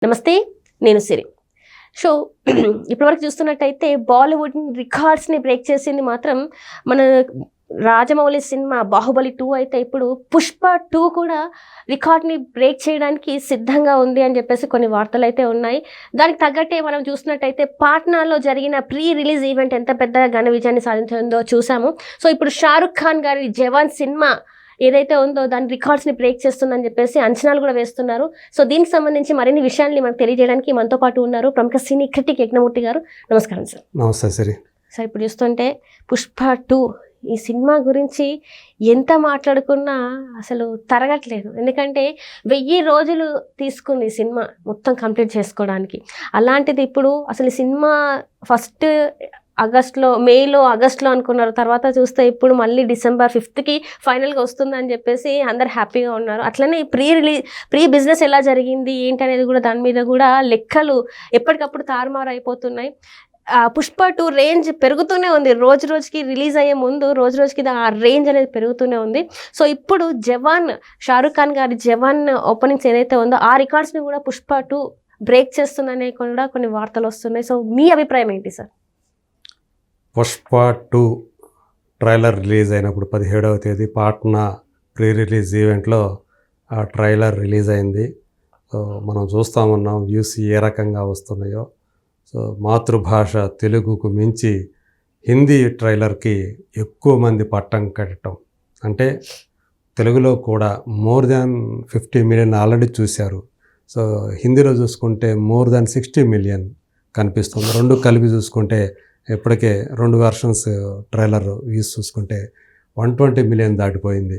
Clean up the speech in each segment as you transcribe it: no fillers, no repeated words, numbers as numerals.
నమస్తే, నేను సిరి. సో ఇప్పటివరకు చూస్తున్నట్టయితే బాలీవుడ్ రికార్డ్స్ని బ్రేక్ చేసింది మాత్రం మన రాజమౌళి సినిమా బాహుబలి 2 అయితే ఇప్పుడు పుష్ప 2 కూడా రికార్డ్ని బ్రేక్ చేయడానికి సిద్ధంగా ఉంది అని చెప్పేసి కొన్ని వార్తలు అయితే ఉన్నాయి. దానికి తగ్గట్టే మనం చూసినట్టయితే పాట్నాలో జరిగిన ప్రీ రిలీజ్ ఈవెంట్ ఎంత పెద్ద ఘన విజయాన్ని సాధించిందో చూసాము. సో ఇప్పుడు షారుఖ్ ఖాన్ గారి జవాన్ సినిమా ఏదైతే ఉందో దాని రికార్డ్స్ని బ్రేక్ చేస్తుందని చెప్పేసి అంచనాలు కూడా వేస్తున్నారు. సో దీనికి సంబంధించి మరిన్ని విషయాల్ని మనకు తెలియజేయడానికి మనతో పాటు ఉన్నారు ప్రముఖ సినీ క్రిటిక్ యజ్ఞమూర్తి గారు. నమస్కారం సార్. నమస్తే సరే. సార్, ఇప్పుడు చూస్తుంటే పుష్ప 2 ఈ సినిమా గురించి ఎంత మాట్లాడుకున్నా అసలు తరగట్లేదు. ఎందుకంటే 1000 రోజులు తీసుకుంది ఈ సినిమా మొత్తం కంప్లీట్ చేసుకోవడానికి. అలాంటిది ఇప్పుడు అసలు సినిమా ఫస్ట్ మేలో ఆగస్టులో అనుకున్నారు. తర్వాత చూస్తే ఇప్పుడు మళ్ళీ డిసెంబర్ 5కి ఫైనల్గా వస్తుందని చెప్పేసి అందరు హ్యాపీగా ఉన్నారు. అట్లనే ప్రీ బిజినెస్ ఎలా జరిగింది ఏంటి అనేది కూడా దాని మీద కూడా లెక్కలు ఎప్పటికప్పుడు తారుమారు అయిపోతున్నాయి. పుష్ప 2 రేంజ్ పెరుగుతూనే ఉంది. రోజు రోజుకి రిలీజ్ అయ్యే ముందు రోజు రోజుకి ఆ రేంజ్ అనేది పెరుగుతూనే ఉంది. సో ఇప్పుడు జవాన్ షారుఖ్ ఖాన్ గారి జవాన్ ఓపెనింగ్స్ ఏదైతే ఉందో ఆ రికార్డ్స్ని కూడా పుష్ప 2 బ్రేక్ చేస్తుందనే కూడా కొన్ని వార్తలు వస్తున్నాయి. సో మీ అభిప్రాయం ఏంటి సార్? పుష్ప 2 ట్రైలర్ రిలీజ్ అయినప్పుడు 17వ తేదీ పాట్నా ప్రీ రిలీజ్ ఈవెంట్లో ఆ ట్రైలర్ రిలీజ్ అయింది. సో మనం చూస్తూ ఉన్నాం వ్యూస్ ఏ రకంగా వస్తున్నాయో. సో మాతృభాష తెలుగుకు మించి హిందీ ట్రైలర్కి ఎక్కువ మంది పట్టం కట్టడం, అంటే తెలుగులో కూడా మోర్ దాన్ 50 మిలియన్ ఆల్రెడీ చూశారు. సో హిందీలో చూసుకుంటే మోర్ దాన్ 60 మిలియన్ కనిపిస్తుంది. రెండు కలిపి చూసుకుంటే ఇప్పటికే 2 వెర్షన్స్ ట్రైలర్ వ్యూస్ చూసుకుంటే 120 మిలియన్ దాటిపోయింది.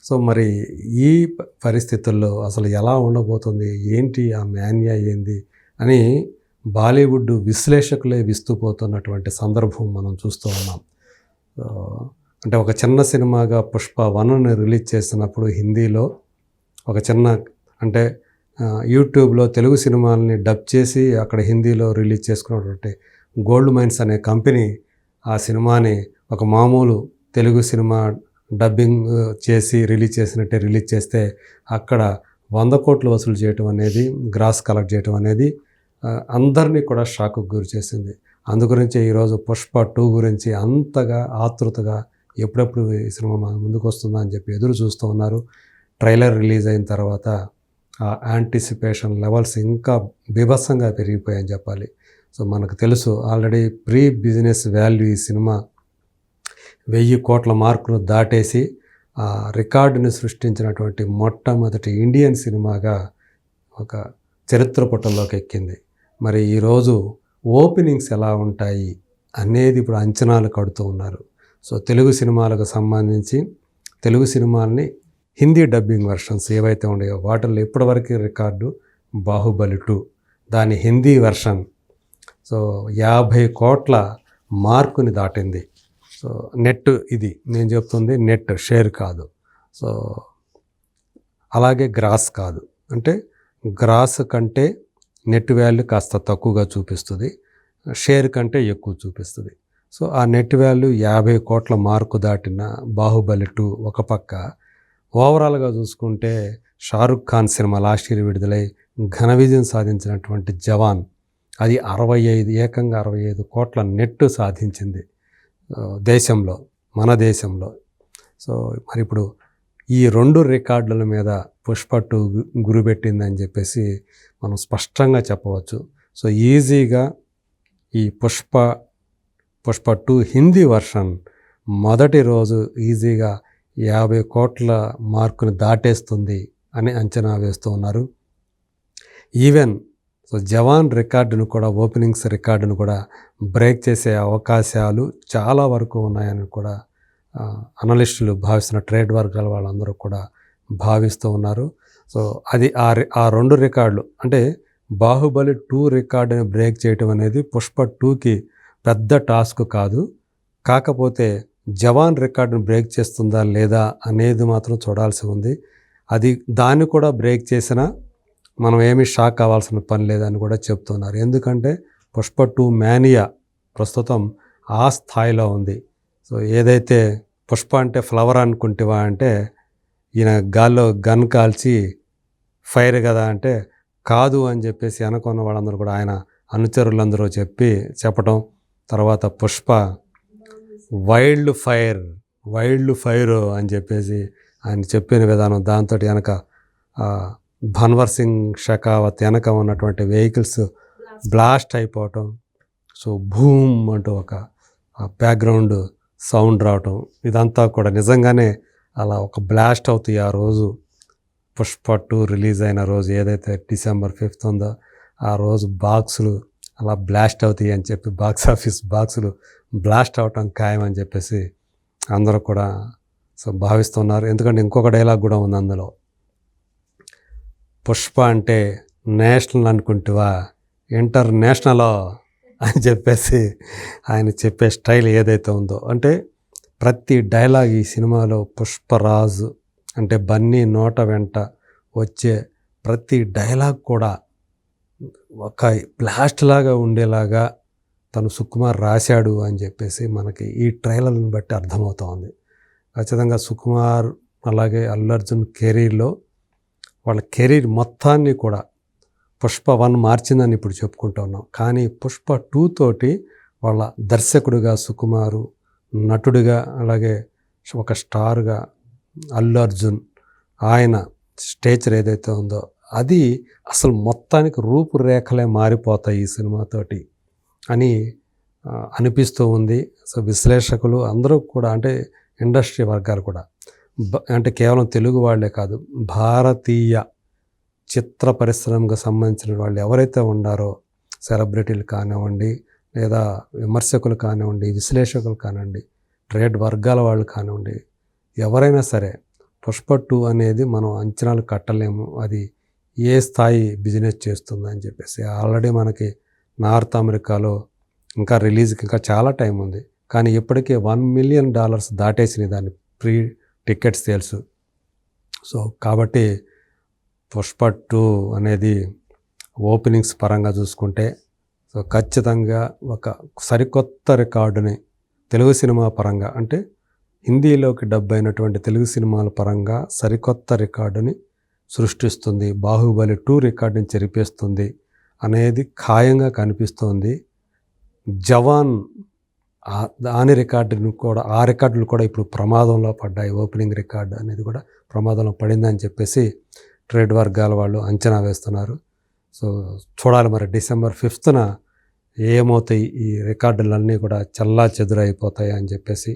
సో మరి ఈ పరిస్థితుల్లో అసలు ఎలా ఉండబోతుంది, ఏంటి ఆ మాన్యా ఏంది అని బాలీవుడ్ విశ్లేషకులే విస్తుపోతున్నటువంటి సందర్భం మనం చూస్తూ ఉన్నాం. అంటే ఒక చిన్న సినిమాగా పుష్ప 1ని రిలీజ్ చేసినప్పుడు హిందీలో ఒక చిన్న అంటే యూట్యూబ్లో తెలుగు సినిమాలని డబ్ చేసి అక్కడ హిందీలో రిలీజ్ చేసుకున్నటువంటి గోల్డ్ మైన్స్ అనే కంపెనీ ఆ సినిమాని ఒక మామూలు తెలుగు సినిమా డబ్బింగ్ చేసి రిలీజ్ చేసినట్టే రిలీజ్ చేస్తే అక్కడ 100 కోట్లు వసూలు చేయటం అనేది, గ్రాస్ కలెక్ట్ చేయటం అనేది అందరినీ కూడా షాక్కు గురి చేసింది. అందుగురించే ఈరోజు పుష్ప 2 గురించి అంతగా ఆతృతగా ఎప్పుడెప్పుడు ఈ సినిమా ముందుకు వస్తుందా అని చెప్పి ఎదురు చూస్తూ ఉన్నారు. ట్రైలర్ రిలీజ్ అయిన తర్వాత ఆ యాంటిసిపేషన్ లెవెల్స్ ఇంకా బీభత్సంగా పెరిగిపోయాయని చెప్పాలి. సో మనకు తెలుసు ఆల్రెడీ ప్రీ బిజినెస్ వాల్యూ ఈ సినిమా 1000 కోట్ల మార్కును దాటేసి ఆ రికార్డుని సృష్టించినటువంటి మొట్టమొదటి ఇండియన్ సినిమాగా ఒక చరిత్ర పుటల్లోకి ఎక్కింది. మరి ఈరోజు ఓపెనింగ్స్ ఎలా ఉంటాయి అనేది ఇప్పుడు అంచనాలు కడుతూ ఉన్నారు. సో తెలుగు సినిమాలకు సంబంధించి తెలుగు సినిమాల్ని హిందీ డబ్బింగ్ వెర్షన్స్ ఏవైతే ఉన్నాయో వాటిల్లో ఇప్పటివరకు రికార్డు బాహుబలి 2, దాని హిందీ వెర్షన్ సో 50 కోట్ల మార్కుని దాటింది. సో నెట్, ఇది నేను చెప్తుంది నెట్, షేర్ కాదు. సో అలాగే గ్రాస్ కాదు, అంటే గ్రాస్ కంటే నెట్ వాల్యూ కాస్త తక్కువగా చూపిస్తుంది, షేర్ కంటే ఎక్కువ చూపిస్తుంది. సో ఆ నెట్ వాల్యూ 50 కోట్ల మార్కు దాటిన బాహుబలి 2 ఒక పక్క. ఓవరాల్గా చూసుకుంటే Shahrukh Khan cinema last year విడుదలై ఘన విజయం సాధించినటువంటి జవాన్ అది ఏకంగా 65 కోట్ల నెట్ సాధించింది దేశంలో, మన దేశంలో. సో మరి ఇప్పుడు ఈ 2 రికార్డుల మీద పుష్ప 2 గురిపెట్టిందని చెప్పేసి మనం స్పష్టంగా చెప్పవచ్చు. సో ఈజీగా ఈ పుష్ప 2 హిందీ వర్షన్ మొదటి రోజు ఈజీగా 50 కోట్ల మార్కుని దాటేస్తుంది అని అంచనా వేస్తూ ఉన్నారు. ఈవెన్ సో జవాన్ రికార్డును కూడా, ఓపెనింగ్స్ రికార్డును కూడా బ్రేక్ చేసే అవకాశాలు చాలా వరకు ఉన్నాయని కూడా అనలిస్టులు భావిస్తున్న ట్రేడ్ వర్గాల వాళ్ళందరూ కూడా భావిస్తూ ఉన్నారు. సో అది ఆ 2 రికార్డులు, అంటే బాహుబలి 2 రికార్డుని బ్రేక్ చేయటం అనేది పుష్ప 2కి పెద్ద టాస్క్ కాదు. కాకపోతే జవాన్ రికార్డును బ్రేక్ చేస్తుందా లేదా అనేది మాత్రం చూడాల్సి ఉంది. అది దాన్ని కూడా బ్రేక్ చేసినా మనం ఏమీ షాక్ అవ్వాల్సిన పని లేదని కూడా చెప్తున్నారు. ఎందుకంటే పుష్ప 2 మానియా ప్రస్తుతం ఆ స్థాయిలో ఉంది. సో ఏదైతే పుష్ప అంటే ఫ్లవర్ అనుకుంటేవా అంటే ఈయన గాల్లో గన్ కాల్చి ఫైర్ కదా అంటే కాదు అని చెప్పేసి అనుకున్న వాళ్ళందరూ కూడా ఆయన అనుచరులందరూ చెప్పటం, తర్వాత పుష్ప వైల్డ్ ఫైర్ అని చెప్పేసి ఆయన చెప్పిన విధానం, దాంతో వెనక భన్వర్ సింగ్ షెకావత్ వెనక ఉన్నటువంటి వెహికల్స్ బ్లాస్ట్ అయిపోవటం, సో భూమ్ అంటూ ఒక బ్యాక్గ్రౌండ్ సౌండ్ రావటం, ఇదంతా కూడా నిజంగానే అలా ఒక బ్లాస్ట్ అవుతాయి. ఆ రోజు పుష్ప 2 రిలీజ్ అయిన రోజు ఏదైతే December 5th ఉందో ఆ రోజు బాక్సులు అలా బ్లాస్ట్ అవుతాయి అని చెప్పి బాక్స్ ఆఫీస్ బాక్సులు బ్లాస్ట్ అవటం ఖాయం అని చెప్పేసి అందరూ కూడా సో భావిస్తున్నారు. ఎందుకంటే ఇంకొక డైలాగ్ కూడా ఉంది అందులో, పుష్ప అంటే నేషనల్ అనుకుంటువా ఇంటర్నేషనల్ అని చెప్పేసి ఆయన చెప్పే స్టైల్ ఏదైతే ఉందో, అంటే ప్రతి డైలాగ్ ఈ సినిమాలో పుష్పరాజు అంటే బన్నీ నోట వెంట వచ్చే ప్రతి డైలాగ్ కూడా ఒక బ్లాస్ట్ లాగా ఉండేలాగా తను సుకుమార్ రాశాడు అని చెప్పేసి మనకి ఈ ట్రైలర్ని బట్టి అర్థమవుతోంది. ఖచ్చితంగా సుకుమార్ అలాగే అల్లు అర్జున్ కెరీర్లో వాళ్ళ కెరీర్ మొత్తాన్ని కూడా పుష్ప 1 మార్చిందని ఇప్పుడు చెప్పుకుంటూ ఉన్నాం. కానీ పుష్ప 2 తోటి వాళ్ళ దర్శకుడిగా సుకుమారు, నటుడిగా అలాగే ఒక స్టార్గా అల్లు అర్జున్ ఆయన స్టేచర్ ఏదైతే ఉందో అది అసలు మొత్తానికి రూపురేఖలే మారిపోతాయి ఈ సినిమాతోటి అని అనిపిస్తూ ఉంది. సో విశ్లేషకులు అందరూ కూడా, అంటే ఇండస్ట్రీ వర్గాలు కూడా, అంటే కేవలం తెలుగు వాళ్ళే కాదు, భారతీయ చిత్ర పరిశ్రమకు సంబంధించిన వాళ్ళు ఎవరైతే ఉన్నారో, సెలబ్రిటీలు కానివ్వండి, లేదా విమర్శకులు కానివ్వండి, విశ్లేషకులు కానివ్వండి, ట్రేడ్ వర్గాల వాళ్ళు కానివ్వండి, ఎవరైనా సరే పుష్ప 2 అనేది మనం అంచనాలు కట్టలేము, అది ఏ స్థాయి బిజినెస్ చేస్తుందని చెప్పేసి. ఆల్రెడీ మనకి నార్త్ అమెరికాలో ఇంకా రిలీజ్కి ఇంకా చాలా టైం ఉంది, కానీ ఇప్పటికే $1 million దాటేసినాయి దాని ప్రీ టికెట్ సేల్స్. సో కాబట్టి పుష్ప 2 అనేది ఓపెనింగ్స్ పరంగా చూసుకుంటే సో ఖచ్చితంగా ఒక సరికొత్త రికార్డుని తెలుగు సినిమా పరంగా, అంటే హిందీలోకి డబ్ అయినటువంటి తెలుగు సినిమాల పరంగా సరికొత్త రికార్డుని సృష్టిస్తుంది. బాహుబలి 2 రికార్డుని చెరిపేస్తుంది అనేది ఖాయంగా కనిపిస్తోంది. జవాన్ దాని రికార్డును కూడా, ఆ రికార్డులు కూడా ఇప్పుడు ప్రమాదంలో పడ్డాయి. ఓపెనింగ్ రికార్డు అనేది కూడా ప్రమాదంలో పడిందని చెప్పేసి ట్రేడ్ వర్గాల వాళ్ళు అంచనా వేస్తున్నారు. సో చూడాలి మరి December 5th ఏమవుతాయి, ఈ రికార్డులన్నీ కూడా చల్లా చెదురైపోతాయి అని చెప్పేసి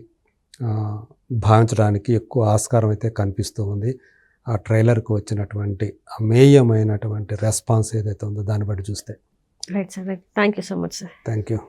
భావించడానికి ఎక్కువ ఆస్కారం అయితే కనిపిస్తూ ఉంది. ఆ ట్రైలర్కి వచ్చినటువంటి అమేయమైనటువంటి రెస్పాన్స్ ఏదైతే ఉందో దాన్ని బట్టి చూస్తే. Right sir, thank you so much sir. Thank you.